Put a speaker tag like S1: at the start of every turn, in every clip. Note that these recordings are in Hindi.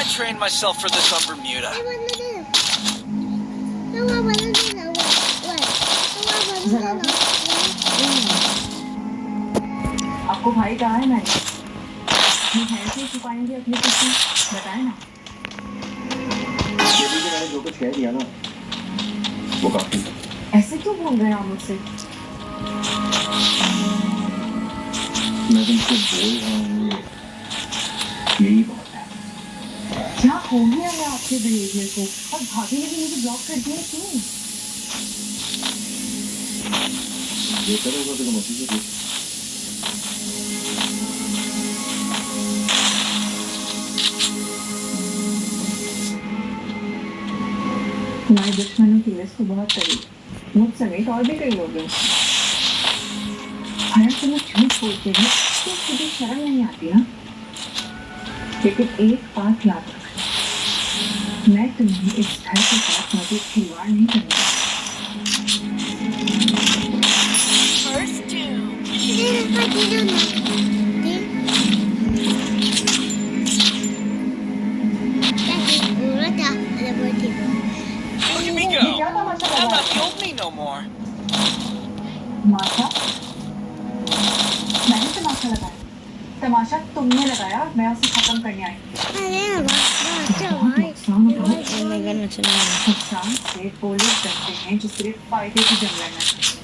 S1: train myself for this on Bermuda.
S2: आपको भाई कहा है मैंने कैसे छुपाएंगे अपनी खुशी बताए ना।
S3: ये भी मैंने जो कुछ कह दिया ना वो काफी।
S2: ऐसे क्यों बोल रहे हैं आप मुझसे?
S3: मैं तुमसे बोल रहा हूँ यही बहुत है।
S2: क्या हो गया है आपके बिहेवियर को? और भाभी ने भी मुझे ब्लॉक कर दिया क्यों?
S3: ये करोगे तो तुम अपनी से पूछ।
S2: तुम्हारे दुश्मनों की लिस्ट तो बहुत करीब मुझ समेत और भी कई लोग हैं। अगर तुम झूठ बोलते हो तो मुझे शर्म नहीं आती ना। लेकिन एक बात याद रखना, मैं तुम्हें इस घर के साथ मजीद खिलवाड़ नहीं करूंगा।
S1: Look at me go. I'm not the old me no more.
S2: तमाशा? मैंने तमाशा लगाया? तमाशा तुमने लगाया और मैं उसे खत्म करने आई। नुकसान से वो लोग करते हैं जो सिर्फ फायदे की जंग लड़ना चाहते हैं।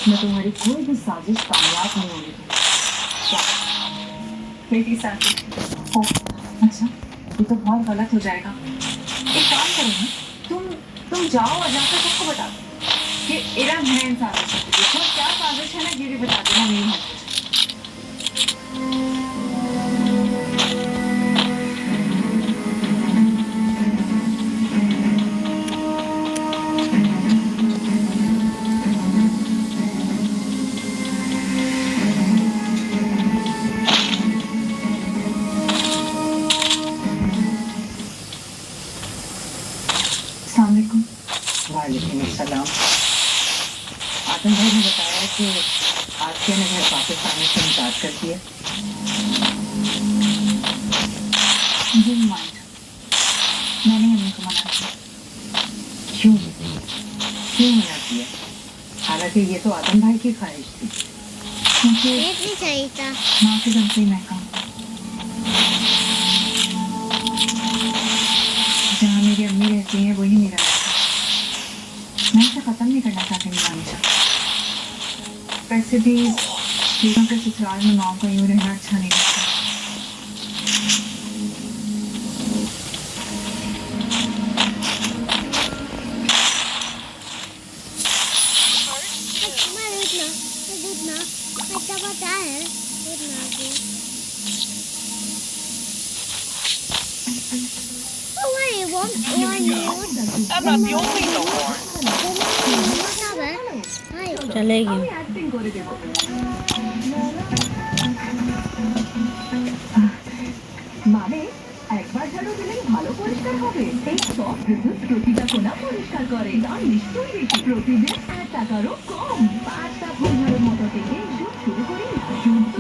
S2: मैं तुम्हारी कोई भी साजिश कामयाब नहीं होगी। क्या? मेरी साजिश? ओ, अच्छा, ये तो बहुत गलत हो जाएगा। एक काम करो ना, तुम जाओ और जाकर सबको बता दो कि इरम है इन साजिशों की। देखो क्या साजिश है ना, ये भी बता देना मेरी मर्जी।
S4: वालेकुम सलाम। आदम भाई ने बताया कि आसिया ने घर वापस आने से इनकार कर दिया।
S2: मैंने अम्मी को मना किया।
S4: क्यों मना किया? हालांकि ये तो आदम भाई की ख्वाहिश थी।
S2: क्योंकि माँ के दम से मैं कहूँ जहाँ मेरी अम्मी रहती है वही मेरा मैं इसे खत्म नहीं करना चाहती मीरांशा। वैसे भी चीज़ों के ससुराल में माँ को यूँ रहना अच्छा नहीं लगता।
S1: I'm not the old me no more.
S5: चलेगी
S2: মানে একবার ঝাড়ু দিলেই ভালো পরিষ্কার হবে। এই সব বিদ্যুৎ প্রতিটা কোণা পরিষ্কার করে। দাম নিশ্চয়ই বেশি, প্রতিদিন 1 টাকারও কম। 5টা ফুল ঝাড়ুর মতো থেকে শুরু করি। শুদ্ধ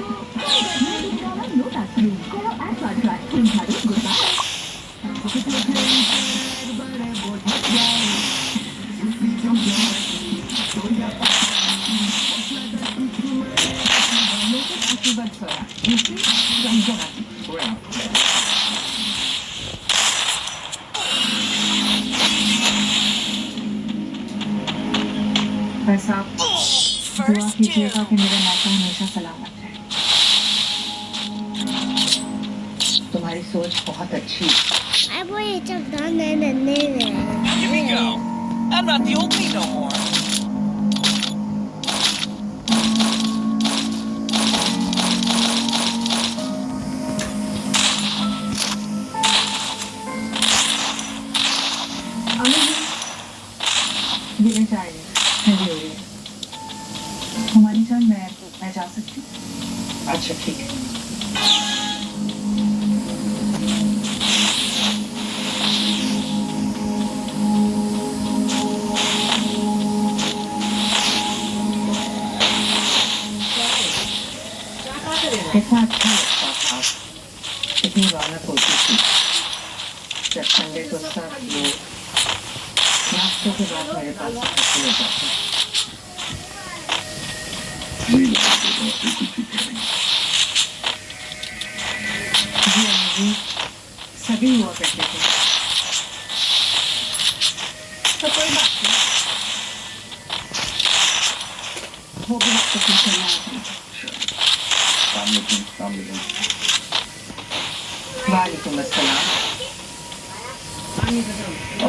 S2: নো টাচরুম কোনো একবার ট্রাই ফুল ঝাড়ু গোটা बस आप दुआ कीजिएगा कि मेरा नाता हमेशा सलामत रहे। तुम्हारी सोच बहुत अच्छी है।
S1: Here we go. I'm not the old me no more.
S2: गिरने चाहिए ठंडी हो रही है। हमारी जान मैं जा सकती हूँ?
S4: अच्छा ठीक है।
S2: कितना अच्छा लगता था।
S4: कितनी रौनक होती थी जब संडे को सब लोग नाश्ते के बाद मेरे पास इकट्ठे हो जाते।
S3: जी बिल्कुल ठीक कह रही हैं।
S4: जी अम्मी, सभी हुआ करते थे।
S2: तो कोई बात नहीं, वो भी आपको पीछे ना आए।
S3: सामने
S4: वालेकुम अस्सलाम।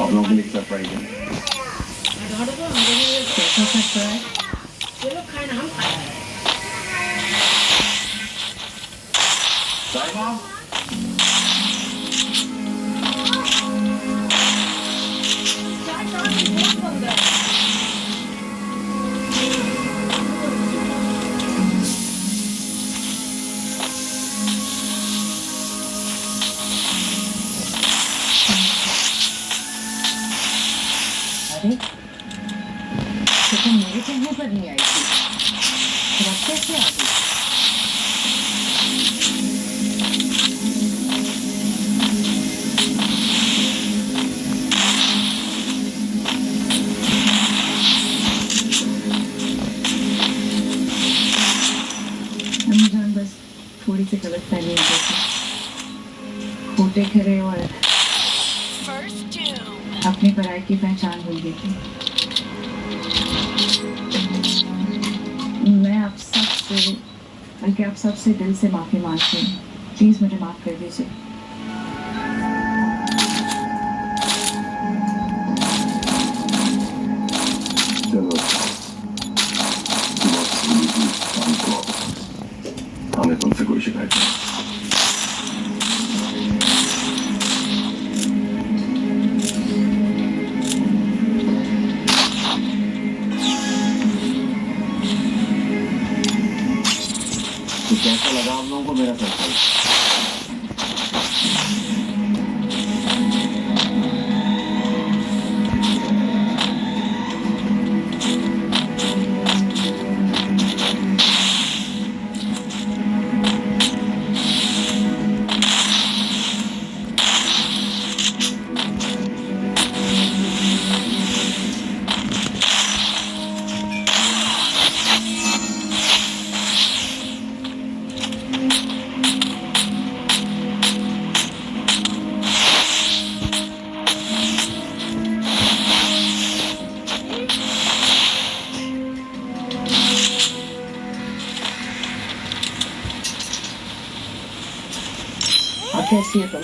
S3: आप लोगों के लिए सरप्राइज है।
S4: कैसा सरप्राइज?
S3: साहिबा
S4: अरे तो तुम मेरे कहने पर नहीं आई थी, फिर अब कैसे आ गई?
S2: अम्मीजान बस थोड़ी सी गलतफहमी हो गई थी। खोटे खरे और
S1: First two.
S2: अपनी पराई की पहचान भूल गई थी। मैं आप सबसे, बल्कि आप सबसे दिल से माफी मांगती हूँ। प्लीज मुझे माफ कर दीजिए।
S3: चलो हमें तुमसे कोई शिकायत नहीं। तो कैसा लगा आप लोगों को मेरा सरप्राइज?
S2: आप कैसी है तुम?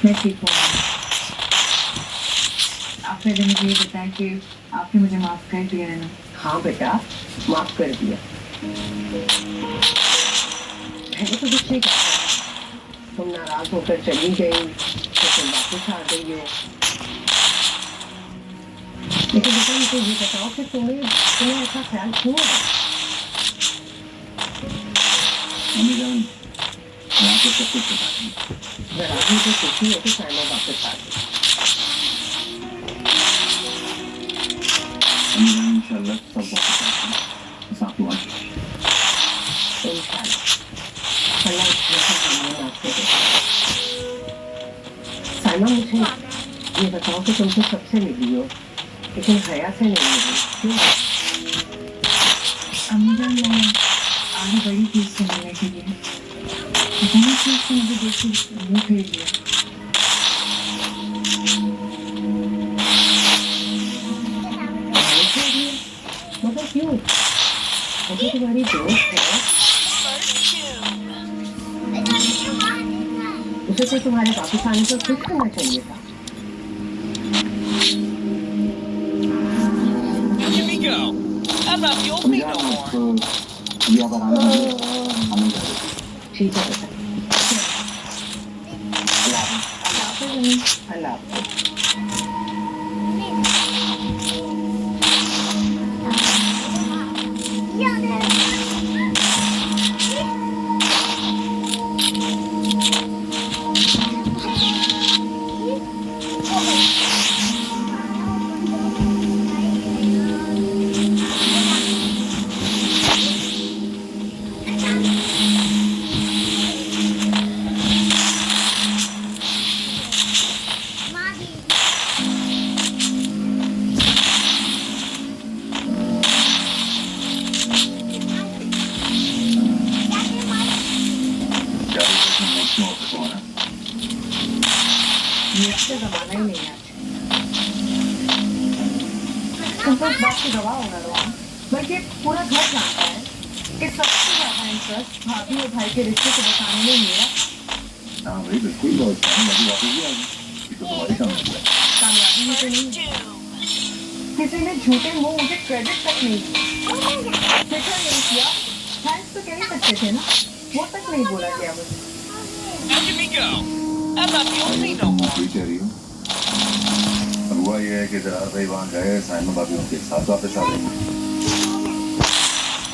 S2: मैं ठीक हूँ। आप पहले मुझे ये बताएं कि आपने मुझे माफ कर दिया है ना?
S4: हाँ बेटा, माफ कर दिया। मैंने तो कुछ नहीं कहा। तुम नाराज होकर चली गई तो तुम वापस आ गई हो। लेकिन बेटा मुझे ये बताओ कि तुम्हें ऐसा ख्याल क्यों है?
S3: मम्मी जान मैं आपको सब कुछ बताती हूँ।
S4: जरा भी तो खुशी है कि साइमा वापस आ गई।
S3: मम्मी जान इंशाल्लाह सब वापस आते हैं। बस आप दुआ कीजिए।
S4: इंशाल्लाह अल्लाह इसमें से हमें माफ करे। साइमा मुझे ये बताओ कि तुम तो सबसे मिली हो लेकिन हया से नहीं मिली, क्यों?
S2: अम्मीजान मैं आगे बड़ी थी उससे मिलने के लिए। पता नहीं क्यों उसने मुझे देख के मुंह फेर लिया।
S4: मगर क्यों? मुझे तुम्हारी दोस्त है,
S1: First two.
S4: उसे तो तुम्हारे वापस आने पर खुश होना चाहिए था।
S1: Here we go. How about you owe
S3: mummy
S1: me
S3: जान
S1: no
S3: आप
S1: more?
S3: ये बार आने दीजिए। हमें जा रहे हैं।
S4: ठीक है बेटा। अल्लाह हाफ़िज़। अल्लाह हाफ़िज़।
S3: स्मोक कौन है?
S4: मुझसे जमाना ही नहीं है
S2: तुम तो इस बात की गवाह होना रोहन, बल्कि पूरा घर जानता है कि सबसे ज्यादा इंटरेस्ट भाभी और भाई के रिश्ते को बचाने में मेरा।
S3: हाँ भाई बिल्कुल बहुत टाइम अभी वापस भी आ गई। ये तो तुम्हारी काम है।
S2: कामयाबी में तो नहीं, किसी ने झूठे मुंह मुझे क्रेडिट तक नहीं दिया, फिक्र नहीं किया, थैंक्स तो कह ही सकते थे ना, वो तक नहीं बोला गया मुझे।
S1: Look at me go. I'm not the only no more.
S3: कोई कह रही हूँ। अब हुआ ये है कि दरार भाई वहाँ गए, साइमा भाभी उनके साथ वापस आ गई।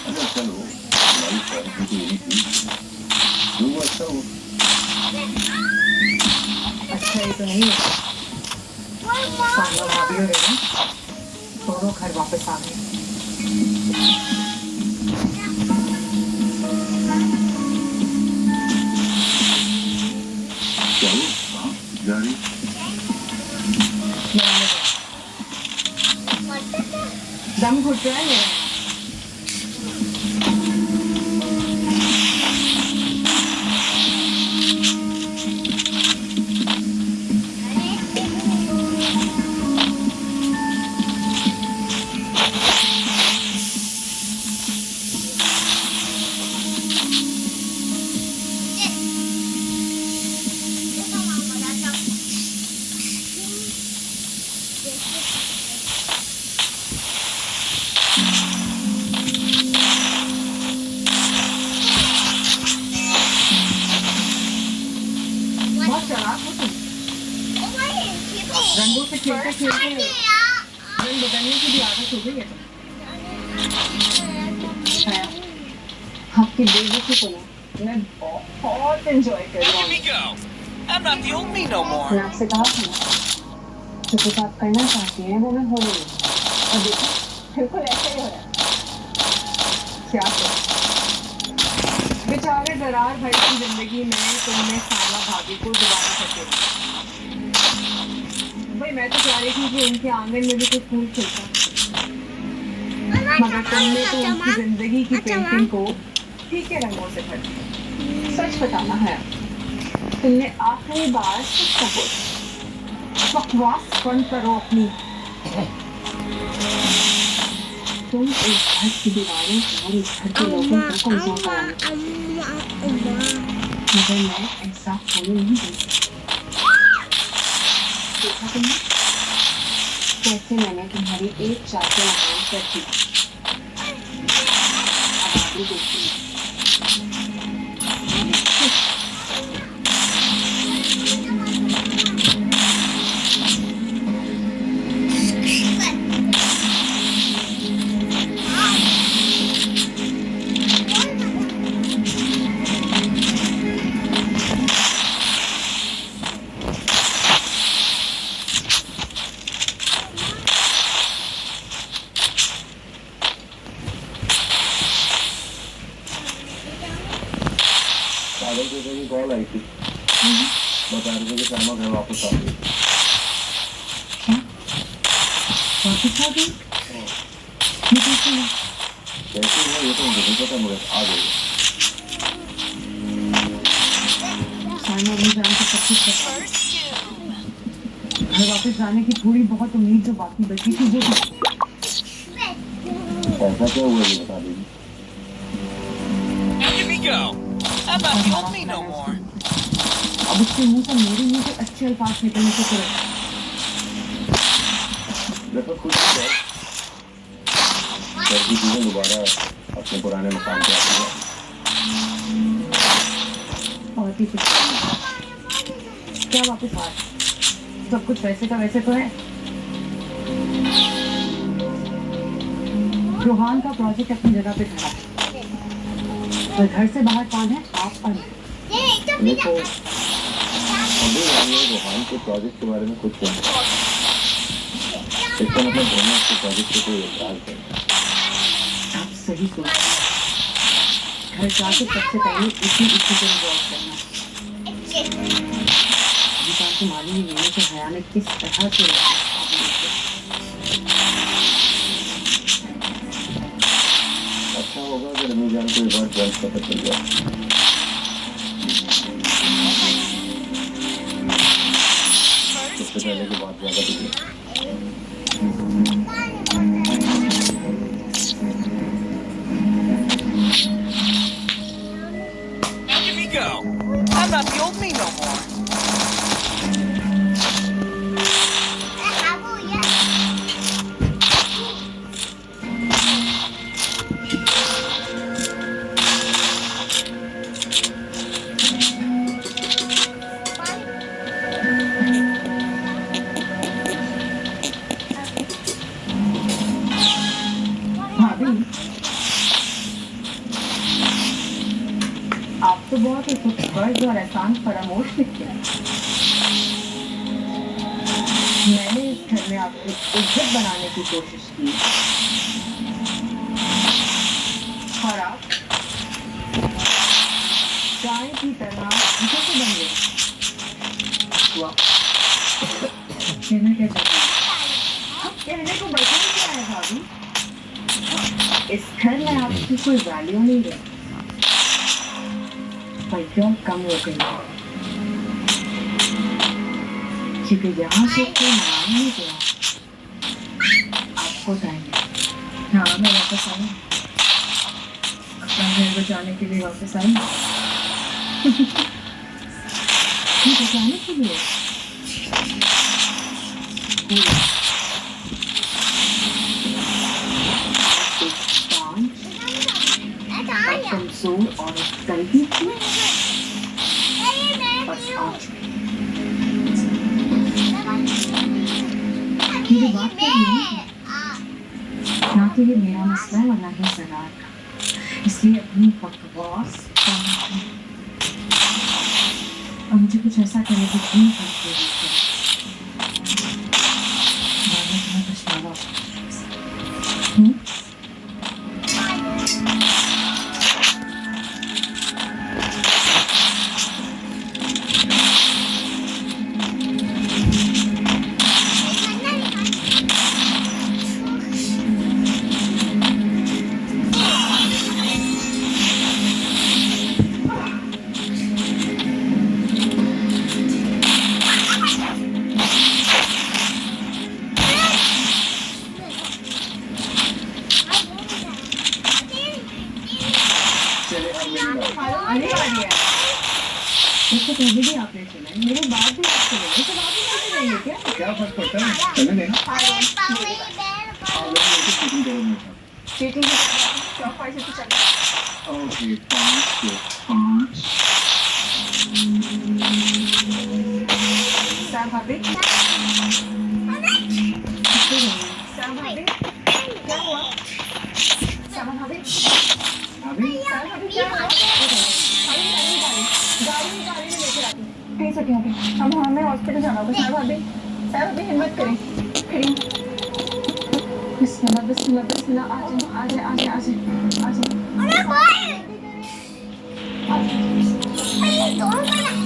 S3: अच्छा चलो, हमारी प्राइवेसी तो यही थी। जो वो अच्छा हो।
S2: अच्छा ये तो नहीं है, साइमा भाभी और रेना दोनों घर वापस आ गए।
S3: चलो, हाँ, जा रही।
S2: दम घुट रहा है मेरा। बहुत चालाक हो तुम, रंगों से खेलते खेलते रंग बदलने की भी आदत हो गई है छाया, आपकी बेइज्जती को ना मैं बहुत एंजॉय कर रहा
S1: Look at
S2: हूँ।
S1: me go. I'm not the only no more.
S2: मैं आपसे कहा था ना, जो कुछ आप करना चाहती हैं वो मैं हो रही हूँ, और देखो बिल्कुल ऐसा ही हो रहा है। क्या करूं? बेचारे दरार भाई की जिंदगी में तुमने साइमा भाभी को दोबारा सकेला। भाई मैं तो चाह रही थी कि उनके आंगन में भी कोई फूल खिलता, मगर तुमने तो उनकी जिंदगी की पेंटिंग को फीके रंगों से भर दिया। सच बताना है, तुमने आखिरी बार सच का बोला, बकवास बंद करो अपनी। तुम इस घर की दीवारें और इस घर के लोगों को कमजोर कराने, मगर मैं ऐसा होने नहीं दूंगी। देखा तुमने कैसे मैंने तुम्हारी एक चाहते लगाम कर दी। अब आगे देखिए।
S3: पागल बेटे की कॉल आई थी, बता रहे थे कि साइमा घर वापस आ गई।
S2: वापस आ गई? ये कैसे हुआ?
S3: कैसे हुआ ये तो मुझे नहीं पता, मगर आ गई।
S2: साइमा भी जान के सब कुछ बता दी।
S1: First two.
S2: घर वापस जाने की थोड़ी बहुत उम्मीद जो बाकी बची थी वो भी।
S3: ऐसा क्या हुआ ये बता दीजिए।
S1: Look at me go. I'm not the only no more.
S2: अब उसके मुंह से मेरे मुंह से अच्छे अल्फाज निकलने से तुरंत
S3: देखो कुछ नहीं है, ऐसी चीजें दोबारा अपने पुराने मकाम पे आती है।
S2: बहुत ही खुश क्या वापस आ सब कुछ वैसे का वैसे तो है। रोहान का प्रोजेक्ट अपनी जगह पे खड़ा है और घर से बाहर कौन है? आप और मैं।
S3: देखो अभी हमने रोहान के प्रोजेक्ट के बारे में कुछ कहा, इसका मतलब दोनों उसके प्रोजेक्ट पे कोई एतराज है।
S2: आप सही सोच रहे हैं। घर जाके सबसे पहले इसी को इन्वॉल्व करना। अधिकार को मालूम ही नहीं है कि हया ने किस तरह से
S3: अच्छा होगा अगर अमीर जान को एक बार जल्द पता चल जाए। उससे पहले की बात ज्यादा दिखी।
S1: Now give me go. I'm not the old me no more.
S2: भाभी, आप तो बहुत ही खूबसूरत और एहसान फरामोश दिखते हैं। मैंने इस घर में आपको इज्जत बनाने की कोशिश की और आप गाय की तरह कैसे बन गए? वाह,
S4: कहना क्या चाहती है?
S2: कहने को बचा ही क्या है भाभी? इस घर में आपकी कोई वैल्यू नहीं है, बल्कि और कम हो गई है, क्योंकि यहाँ से कोई नाम नहीं गया। आपको जाएंगे।
S4: हाँ, मैं वापस आई। अपना घर बचाने के लिए वापस आई।
S2: ये बचाने के लिए कमजोर और गलती थी बस आज
S4: मेरी बात कर रही है ना, तो ये मेरा मसला है और ना ही सरदार का, इसलिए अपनी बकवास कम करें। और मुझे कुछ ऐसा करने की नहीं पड़ती है बाद में तुम्हें पछतावा होगा।
S3: चले अब मेरी बात।
S2: आने वाली है।
S4: इससे पहले भी आपने सुना है।
S2: मेरी बात भी आप सुनेंगे, तो आप भी सुनेंगे क्या?
S3: क्या फर्क पड़ता है? चले नहीं। आप लोग मेरे को चीटिंग करो मेरे साथ।
S2: चीटिंग की चौपाई से तो चल रहा है।
S3: ओके, 5 के 5।
S2: साहब भाभी, साहब भाभी, क्या हुआ? साहब भाभी,
S3: अभी
S2: साहब भाभी क्या हुआ? गाड़ी में लेकर आती हूँ। कहीं से क्यों? हम हमें हॉस्पिटल जाना होगा। साहब भाभी, हिम्मत करें, खड़ी। बिस्मिल्लाह, बिस्मिल्लाह, बिस्मिल्लाह। आ जाए, आ जाए, आ जाए, आ जाए, आ जाए।